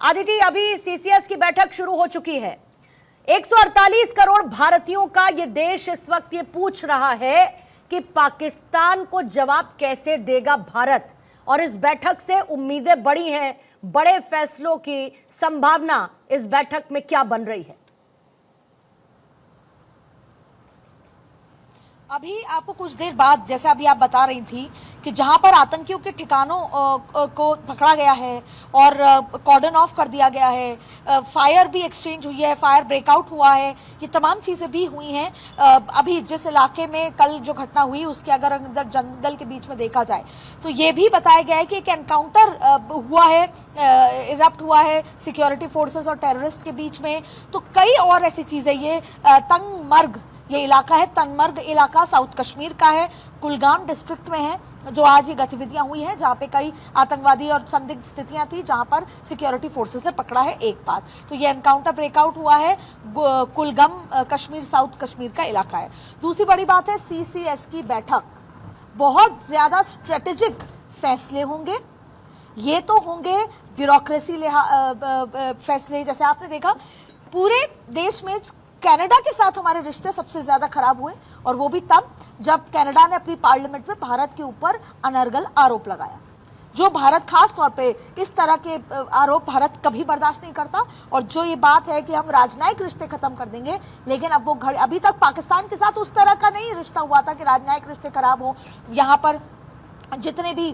आदिति, अभी सीसीएस की बैठक शुरू हो चुकी है। 148 करोड़ भारतीयों का ये देश इस वक्त ये पूछ रहा है कि पाकिस्तान को जवाब कैसे देगा भारत, और इस बैठक से उम्मीदें बड़ी हैं। बड़े फैसलों की संभावना इस बैठक में क्या बन रही है? अभी आपको कुछ देर बाद, जैसे अभी आप बता रही थी कि जहां पर आतंकियों के ठिकानों को पकड़ा गया है और कॉर्डन ऑफ कर दिया गया है, फायर भी एक्सचेंज हुई है, फायर ब्रेकआउट हुआ है, ये तमाम चीज़ें भी हुई हैं। अभी जिस इलाके में कल जो घटना हुई उसके अगर अंदर जंगल के बीच में देखा जाए तो ये भी बताया गया है कि एक एनकाउंटर हुआ है, इरप्ट हुआ है सिक्योरिटी फोर्सेस और टेररिस्ट के बीच में। तो कई और ऐसी चीज़ें, ये तंगमर्ग ये इलाका है, तनमर्ग इलाका साउथ कश्मीर का है, कुलगाम डिस्ट्रिक्ट में है, जो आज ये गतिविधियां हुई हैं जहां पे कई आतंकवादी और संदिग्ध स्थितियां थी जहां पर सिक्योरिटी फोर्सेस ने पकड़ा है एक बात। तो ये एनकाउंटर ब्रेकआउट हुआ है, कुलगाम कश्मीर साउथ कश्मीर का इलाका है। दूसरी बड़ी बात है सीसीएस की बैठक, बहुत ज्यादा स्ट्रेटेजिक फैसले होंगे। ये तो होंगे ब्यूरोक्रेसी फैसले, जैसे आपने देखा पूरे देश में कनाडा के साथ हमारे रिश्ते सबसे ज्यादा खराब हुए, और वो भी तब जब कनाडा ने अपनी पार्लियामेंट में भारत के ऊपर अनर्गल आरोप लगाया, जो भारत खास तौर पे इस तरह के आरोप भारत कभी बर्दाश्त नहीं करता। और जो ये बात है कि हम राजनयिक रिश्ते खत्म कर देंगे, लेकिन अब वो अभी तक पाकिस्तान के साथ उस तरह का नहीं रिश्ता हुआ था कि राजनयिक रिश्ते खराब हो, यहाँ पर जितने भी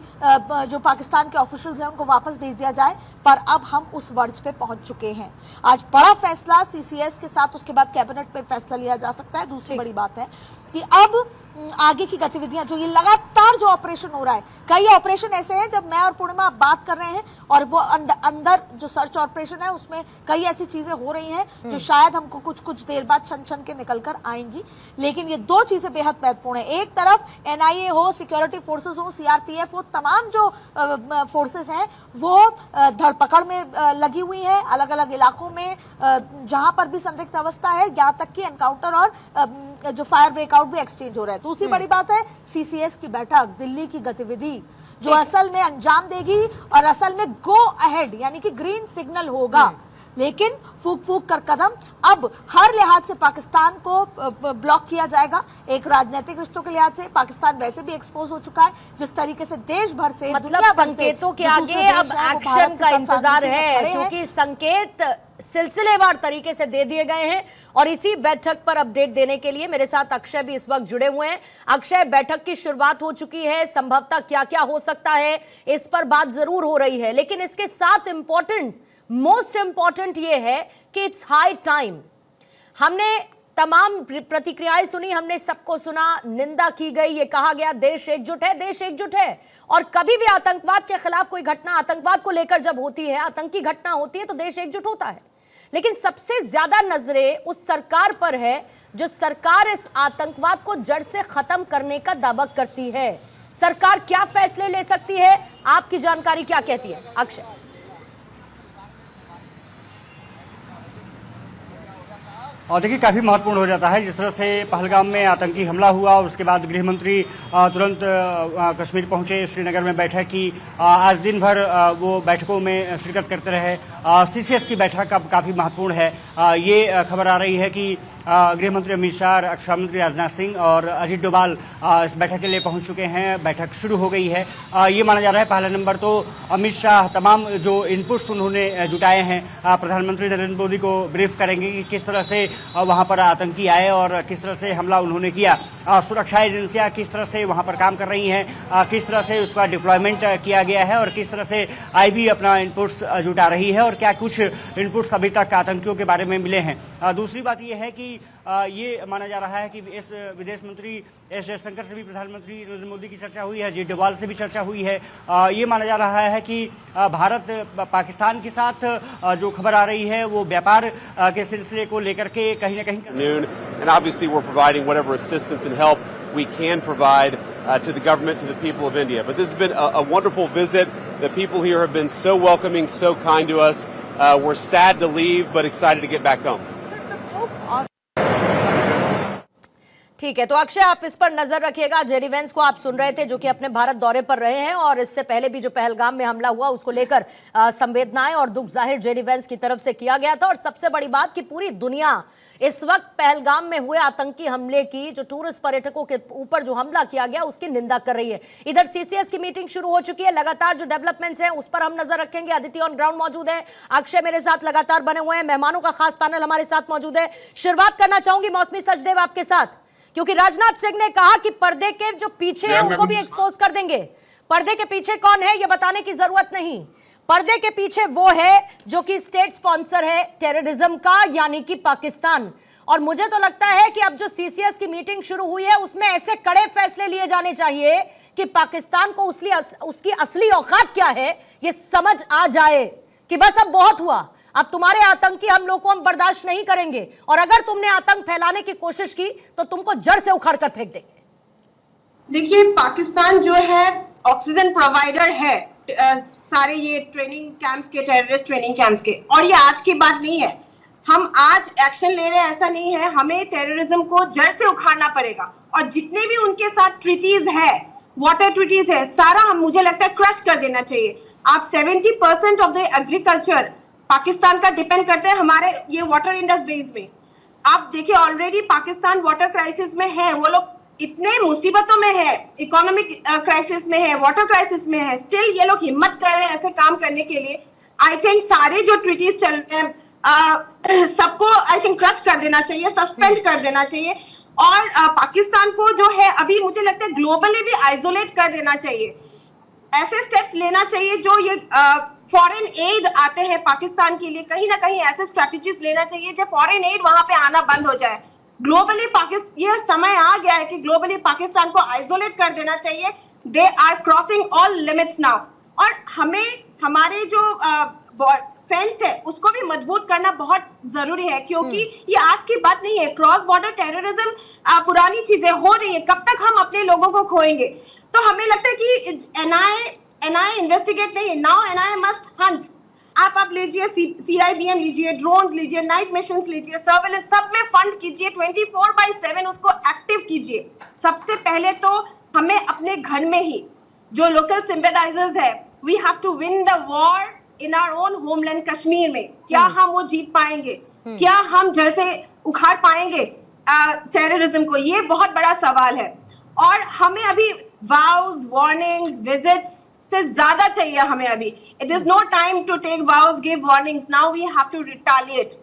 जो पाकिस्तान के ऑफिशियल्स हैं उनको वापस भेज दिया जाए, पर अब हम उस वर्ज पे पहुंच चुके हैं। आज बड़ा फैसला सीसीएस के साथ, उसके बाद कैबिनेट पे फैसला लिया जा सकता है। दूसरी बड़ी बात है कि अब आगे की गतिविधियां, जो ये लगातार जो ऑपरेशन हो रहा है, कई ऑपरेशन ऐसे हैं जब मैं और पूर्णिमा बात कर रहे हैं और वो अंदर जो सर्च ऑपरेशन है उसमें कई ऐसी चीजें हो रही हैं जो शायद हमको कुछ देर बाद छन छन के निकल कर आएंगी। लेकिन ये दो चीजें बेहद महत्वपूर्ण है। एक तरफ एनआईए हो, सिक्योरिटी फोर्सेस हो, सीआरपीएफ हो, तमाम जो फोर्सेस हैं वो धरपकड़ में लगी हुई है अलग अलग इलाकों में जहां पर भी संदिग्ध अवस्था है, यहाँ तक कि एनकाउंटर और जो फायर ब्रेकआउट भी एक्सचेंज हो रहा है। दूसरी बड़ी बात है सीसीएस की बैठक, दिल्ली की गतिविधि जो असल में अंजाम देगी और असल में गो अहेड यानी कि ग्रीन सिग्नल होगा। लेकिन फूक फूक कर कदम अब हर लिहाज से पाकिस्तान को ब्लॉक किया जाएगा। एक राजनीतिक रिश्तों के लिहाज से पाकिस्तान वैसे भी एक्सपोज हो चुका है, जिस तरीके से देश भर से, मतलब संकेतों के आगे अब एक्शन का इंतजार है, क्योंकि संकेत सिलसिलेवार तरीके से दे दिए गए हैं। और इसी बैठक पर अपडेट देने के लिए मेरे साथ अक्षय भी इस वक्त जुड़े हुए हैं। अक्षय, बैठक की शुरुआत हो चुकी है, संभवतः क्या क्या हो सकता है इस पर बात जरूर हो रही है, लेकिन इसके साथ मोस्ट इंपॉर्टेंट ये है कि इट्स हाई टाइम। हमने तमाम प्रतिक्रियाएं सुनी, हमने सबको सुना, निंदा की गई, ये कहा गया देश एकजुट है, देश एकजुट है। और कभी भी आतंकवाद के खिलाफ कोई घटना, आतंकवाद को लेकर जब होती है, आतंकी घटना होती है, तो देश एकजुट होता है। लेकिन सबसे ज्यादा नजरें उस सरकार पर है जो सरकार इस आतंकवाद को जड़ से खत्म करने का दावा करती है। सरकार क्या फैसले ले सकती है, आपकी जानकारी क्या कहती है अक्षय? और देखिए काफ़ी महत्वपूर्ण हो जाता है जिस तरह से पहलगाम में आतंकी हमला हुआ, उसके बाद गृह मंत्री तुरंत कश्मीर पहुंचे, श्रीनगर में बैठक की। आज दिन भर वो बैठकों में शिरकत करते रहे। सीसीएस की बैठक अब काफ़ी महत्वपूर्ण है। ये खबर आ रही है कि गृह मंत्री अमित शाह, रक्षा मंत्री राजनाथ सिंह और अजीत डोभाल इस बैठक के लिए पहुंच चुके हैं। बैठक शुरू हो गई है। ये माना जा रहा है पहला नंबर तो अमित शाह तमाम जो इनपुट्स उन्होंने जुटाए हैं प्रधानमंत्री नरेंद्र मोदी को ब्रीफ करेंगे कि किस तरह से वहां पर आतंकी आए और किस तरह से हमला उन्होंने किया। सुरक्षा एजेंसियां किस तरह से वहां पर काम कर रही हैं, किस तरह से उसका डिप्लॉयमेंट किया गया है और किस तरह से आईबी अपना इनपुट्स जुटा रही है और क्या कुछ इनपुट्स अभी तक आतंकियों के बारे में मिले हैं। दूसरी बात यह है कि ये माना जा रहा है कि इस विदेश मंत्री एस जयशंकर से भी प्रधानमंत्री नरेंद्र मोदी की चर्चा हुई है, अजीत डोभाल से भी चर्चा हुई है। ये माना जा रहा है कि भारत पाकिस्तान के साथ जो खबर आ रही है वो व्यापार के सिलसिले को लेकर के कहीं ना कहीं and obviously we're providing whatever assistance and help we can provide to the government, to the people of India. But this has been a wonderful visit. The people here have been so welcoming, so kind to us. We're sad to leave, but excited to get back home. ठीक है, तो अक्षय आप इस पर नजर रखिएगा। JD Vance को आप सुन रहे थे, जो कि अपने भारत दौरे पर रहे हैं और इससे पहले भी जो पहलगाम में हमला हुआ उसको लेकर संवेदनाएं और दुख जाहिर जेडी वेंस की तरफ से किया गया था। और सबसे बड़ी बात कि पूरी दुनिया इस वक्त पहलगाम में हुए आतंकी हमले की, जो टूरिस्ट पर्यटकों के ऊपर जो हमला किया गया, उसकी निंदा कर रही है। इधर सीसीएस की मीटिंग शुरू हो चुकी है, लगातार जो डेवलपमेंट्स हैं उस पर हम नजर रखेंगे। अदिति ऑन ग्राउंड मौजूद है, अक्षय मेरे साथ लगातार बने हुए हैं, मेहमानों का खास पैनल हमारे साथ मौजूद है। शुरुआत करना चाहूंगी मौसमी सचदेव आपके साथ, क्योंकि राजनाथ सिंह ने कहा कि पर्दे के जो पीछे है उनको भी एक्सपोज कर देंगे। पर्दे के पीछे कौन है ये बताने की जरूरत नहीं, पर्दे के पीछे वो है जो कि स्टेट स्पॉन्सर है टेररिज्म का, यानी कि पाकिस्तान। और मुझे तो लगता है कि अब जो सीसीएस की मीटिंग शुरू हुई है उसमें ऐसे कड़े फैसले लिए जाने चाहिए कि पाकिस्तान को उसकी असली औकात क्या है ये समझ आ जाए कि बस अब बहुत हुआ, अब तुम्हारे आतंकी हम लोग को हम बर्दाश्त नहीं करेंगे, और अगर तुमने आतंक फैलाने की कोशिश की तो तुमको जड़ से उखाड़ कर फेंक देंगे। देखिए, पाकिस्तान जो है ऑक्सीजन प्रोवाइडर है सारे ये ट्रेनिंग कैंप्स के, टेररिस्ट ट्रेनिंग कैंप्स के, और ये आज की बात नहीं है। हम आज एक्शन ले रहे हैं ऐसा नहीं है, हमें टेररिज्म को जड़ से उखाड़ना पड़ेगा। और जितने भी उनके साथ ट्रीटीज है, वाटर ट्रीटीज है, सारा हम मुझे लगता है क्रश कर देना चाहिए। आप 70% ऑफ द एग्रीकल्चर पाकिस्तान का डिपेंड करते हैं हमारे ये वाटर इंडस्ट्री बेस में। आप देखिए ऑलरेडी पाकिस्तान वाटर क्राइसिस में है, वो लोग इतने मुसीबतों में है, इकोनॉमिक क्राइसिस में है, वाटर क्राइसिस में है, स्टिल ये लोग हिम्मत कर रहे हैं ऐसे काम करने के लिए। आई थिंक सारे जो ट्रीटीज चल रहे हैं सबको आई थिंक क्रश कर देना चाहिए, सस्पेंड कर देना चाहिए। और पाकिस्तान को जो है अभी मुझे लगता है ग्लोबली भी आइसोलेट कर देना चाहिए। ऐसे स्टेप्स लेना चाहिए जो ये फॉरेन एड आते हैं पाकिस्तान के लिए, कहीं ना कहीं ऐसे स्ट्रेटजीज लेना चाहिए जो फॉरेन एड वहां पे आना बंद हो जाए। ग्लोबली पाकिस्तान, ये समय आ गया है कि ग्लोबली पाकिस्तान को आइसोलेट कर देना चाहिए। They are crossing all limits now. और हमें हमारे जो फेंस है उसको भी मजबूत करना बहुत जरूरी है, क्योंकि ये आज की बात नहीं है। क्रॉस बॉर्डर टेररिज्म पुरानी चीजें हो रही है, कब तक हम अपने लोगों को खोएंगे। तो हमें लगता है कि एनआईए इन्वेस्टिगेट नहीं है, नाउ एनआईए मस्ट हंट। आप लीजिए सीआईबीएम लीजिए, ड्रोन्स लीजिए, नाइट मिशंस लीजिए, सर्वेलेंस, सब में फंड कीजिए, 24/7 उसको एक्टिव कीजिए। सबसे पहले तो हमें अपने घर में ही जो लोकल सिंपैथाइजर्स है, we have to win the war in our own homeland Kashmir में। क्या हम वो जीत पाएंगे? क्या हम जड़ से उखाड़ पाएंगे टेररिज्म को? ये बहुत बड़ा सवाल है। और हमें अभी वाउज, वार्निंग्स, विजिट्स से ज्यादा चाहिए हमें अभी। It is no time to take vows, give warnings, now we have to retaliate.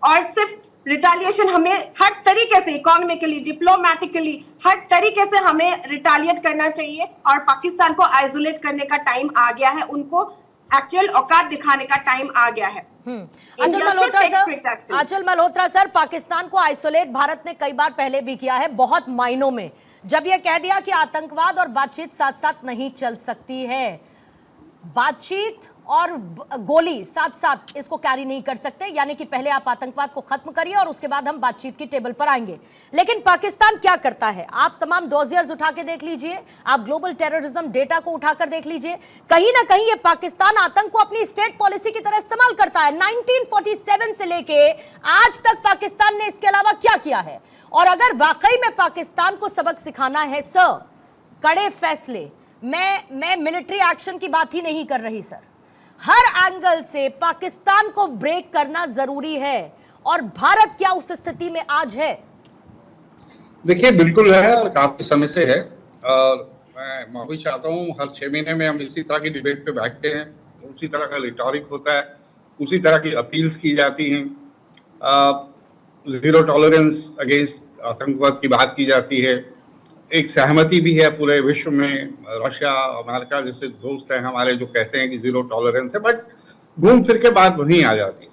और सिर्फ रिटालिएशन हमें हर तरीके से, इकोनॉमिकली, डिप्लोमेटिकली, हर तरीके से हमें रिटालिएट करना चाहिए। और पाकिस्तान को आइसोलेट करने का टाइम आ गया है, उनको एक्चुअल औकात दिखाने का टाइम आ गया है। आंचल मल्होत्रा सर, पाकिस्तान को आइसोलेट भारत ने कई बार पहले भी किया है, बहुत मायनों में, जब यह कह दिया कि आतंकवाद और बातचीत साथ साथ नहीं चल सकती है। बातचीत और गोली साथ साथ इसको कैरी नहीं कर सकते, यानी कि पहले आप आतंकवाद को खत्म करिए और उसके बाद हम बातचीत की टेबल पर आएंगे। लेकिन पाकिस्तान क्या करता है? आप तमाम डोजियर्स उठा के देख लीजिए, आप ग्लोबल टेररिज्म डेटा को उठाकर देख लीजिए, कहीं ना कहीं ये पाकिस्तान आतंक को अपनी स्टेट पॉलिसी की तरह इस्तेमाल करता है। 1947 से लेके आज तक पाकिस्तान ने इसके अलावा क्या किया है? और अगर वाकई में पाकिस्तान को सबक सिखाना है सर, कड़े फैसले, मैं मिलिट्री एक्शन की बात ही नहीं कर रही सर, हर एंगल से पाकिस्तान को ब्रेक करना जरूरी है। और भारत क्या उस स्थिति में आज है? देखिए, बिल्कुल है और काफी समय से है। और मैं माफी चाहता हूँ, हर 6 महीने में हम इसी तरह की डिबेट पे बैठते हैं, उसी तरह का रिटॉरिक होता है, उसी तरह की अपील्स की जाती हैं, जीरो टॉलरेंस अगेंस्ट आतंकवाद की बात की जाती है। एक सहमति भी है पूरे विश्व में, रशिया, अमेरिका जैसे दोस्त हैं हमारे जो कहते हैं कि जीरो टॉलरेंस है, बट घूम फिर के बात वहीं आ जाती है।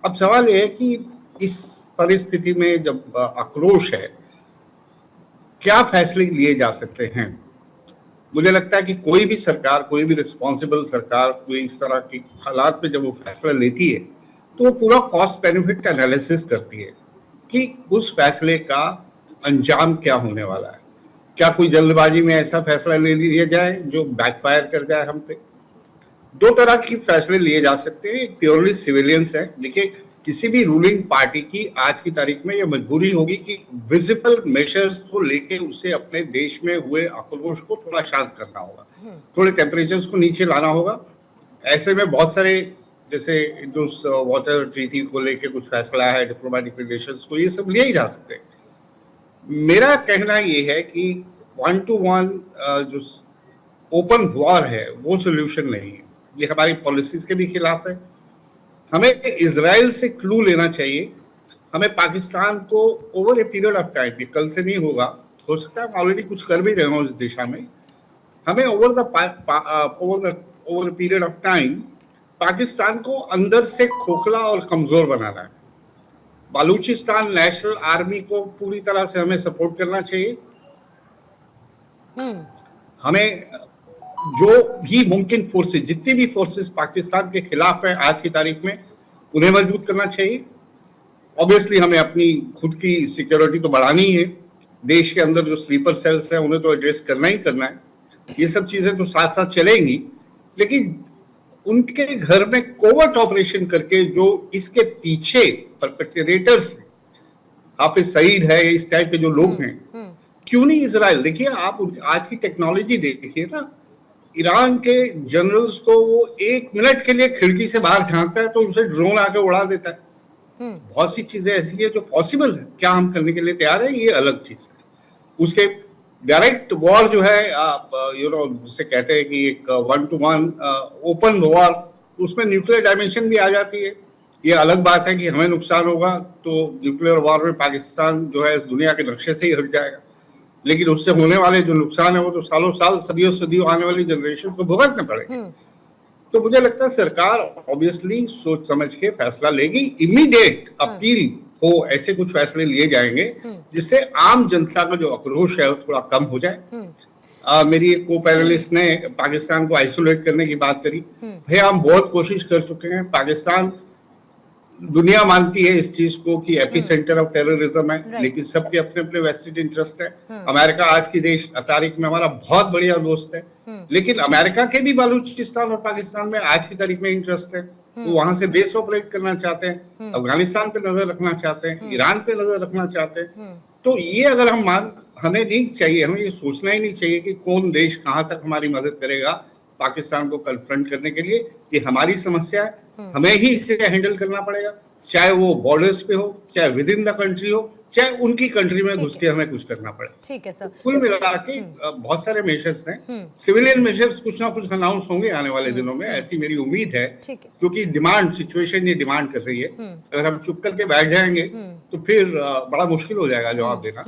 अब सवाल ये है कि इस परिस्थिति में जब आक्रोश है, क्या फैसले लिए जा सकते हैं? मुझे लगता है कि कोई भी सरकार, कोई भी रिस्पॉन्सिबल सरकार, कोई इस तरह की हालात में जब वो फैसला लेती है तो वो पूरा कॉस्ट बेनिफिट का एनालिसिस करती है कि उस फैसले का अंजाम क्या होने वाला है। क्या कोई जल्दबाजी में ऐसा फैसला ले लिया जाए जो बैकफायर कर जाए हम पे? दो तरह के फैसले लिए जा सकते हैं। एक प्योरली सिविलियंस है। देखिए, किसी भी रूलिंग पार्टी की आज की तारीख में यह मजबूरी होगी कि विजिबल मेजर्स को लेके उसे अपने देश में हुए आक्रोश को थोड़ा शांत करना होगा, थोड़े टेम्परेचर्स को नीचे लाना होगा। ऐसे में बहुत सारे जैसे जो वाटर ट्रीटी को लेके कुछ फैसला है, डिप्लोमेटिक रिलेशंस को, ये सब लिए ही जा सकते हैं। मेरा कहना ये है कि 1-to-1 जो ओपन वॉर है वो सोल्यूशन नहीं है, ये हमारी पॉलिसीज के भी खिलाफ है। हमें इजराइल से क्लू लेना चाहिए। हमें पाकिस्तान को over a period of time, ये कल से नहीं होगा, हो सकता है हम ऑलरेडी कुछ कर भी रहे हो इस दिशा में, हमें over period of time Pakistan को अंदर से खोखला और कमजोर बनाना है। बलूचिस्तान नेशनल आर्मी को पूरी तरह से हमें सपोर्ट करना चाहिए। हमें जो भी मुमकिन फोर्सेस, जितनी भी फोर्सेस पाकिस्तान के खिलाफ है आज की तारीख में, उन्हें मजबूत करना चाहिए। ऑब्वियसली हमें अपनी खुद की सिक्योरिटी तो बढ़ानी है, देश के अंदर जो स्लीपर सेल्स हैं उन्हें तो एड्रेस करना ही करना है। ये सब चीजें तो साथ साथ चलेंगी, लेकिन उनके घर में कोवर्ट ऑपरेशन करके जो इसके पीछे परपेट्रेटर्स हैं, हाफिज सईद है, इस टाइप के जो लोग हैं, क्यों नहीं इजराइल? देखिए आप आज की टेक्नोलॉजी देखिए ना, ईरान के जनरल्स को वो 1 मिनट के लिए खिड़की से बाहर झांकता है तो उसे ड्रोन आके उड़ा देता है। बहुत सी चीजें ऐसी है जो पॉसिबल है, क्या हम करने के लिए तैयार है, ये अलग चीज है। उसके डायरेक्ट वॉर जो है, जिसे कहते हैं कि एक 1-to-1 ओपन वॉर, उसमें न्यूक्लियर डायमेंशन भी आ जाती है। ये अलग बात है कि हमें नुकसान होगा तो न्यूक्लियर वॉर में पाकिस्तान जो है दुनिया के नक्शे से ही हट जाएगा, लेकिन उससे होने वाले जो नुकसान है वो तो सालों साल, सदियों सदियों आने वाली जनरेशन को भुगतने पड़ेंगे। तो मुझे लगता है सरकार ऑब्वियसली सोच समझ के फैसला लेगी। इमीडिएट अपील हो, ऐसे कुछ फैसले लिए जाएंगे जिससे आम जनता का जो आक्रोश है वो थोड़ा कम हो जाए। मेरी एक को पैनलिस्ट ने पाकिस्तान को आइसोलेट करने की बात करी। भैया हम बहुत कोशिश कर चुके हैं। पाकिस्तान, दुनिया मानती है इस चीज को कि एपी सेंटर ऑफ टेररिज्म है, लेकिन सबके अपने अपने वेस्टेड इंटरेस्ट है। अमेरिका आज की तारीख में हमारा बहुत बढ़िया दोस्त है, लेकिन अमेरिका के भी बलूचिस्तान और पाकिस्तान में आज की तारीख में इंटरेस्ट है। वो वहां से बेस ऑपरेट करना चाहते हैं, अफगानिस्तान पे नजर रखना चाहते हैं, ईरान पे नजर रखना चाहते हैं। तो ये अगर हमें नहीं चाहिए, हमें ये सोचना ही नहीं चाहिए कि कौन देश कहां तक हमारी मदद करेगा पाकिस्तान को कन्फ्रंट करने के लिए। ये हमारी समस्या है, हमें ही इसे हैंडल करना पड़ेगा, चाहे वो बॉर्डर्स पे हो, चाहे विद इन द कंट्री हो, चाहे उनकी कंट्री में घुस के हमें कुछ करना पड़े। ठीक है सर। कुल मिला के बहुत सारे मेजर्स हैं, सिविलियन मेजर्स कुछ ना कुछ अनाउंस होंगे आने वाले दिनों में, ऐसी मेरी उम्मीद है, क्योंकि डिमांड सिचुएशन ये डिमांड कर रही है। अगर हम चुप करके बैठ जाएंगे तो फिर बड़ा मुश्किल हो जाएगा जवाब देना।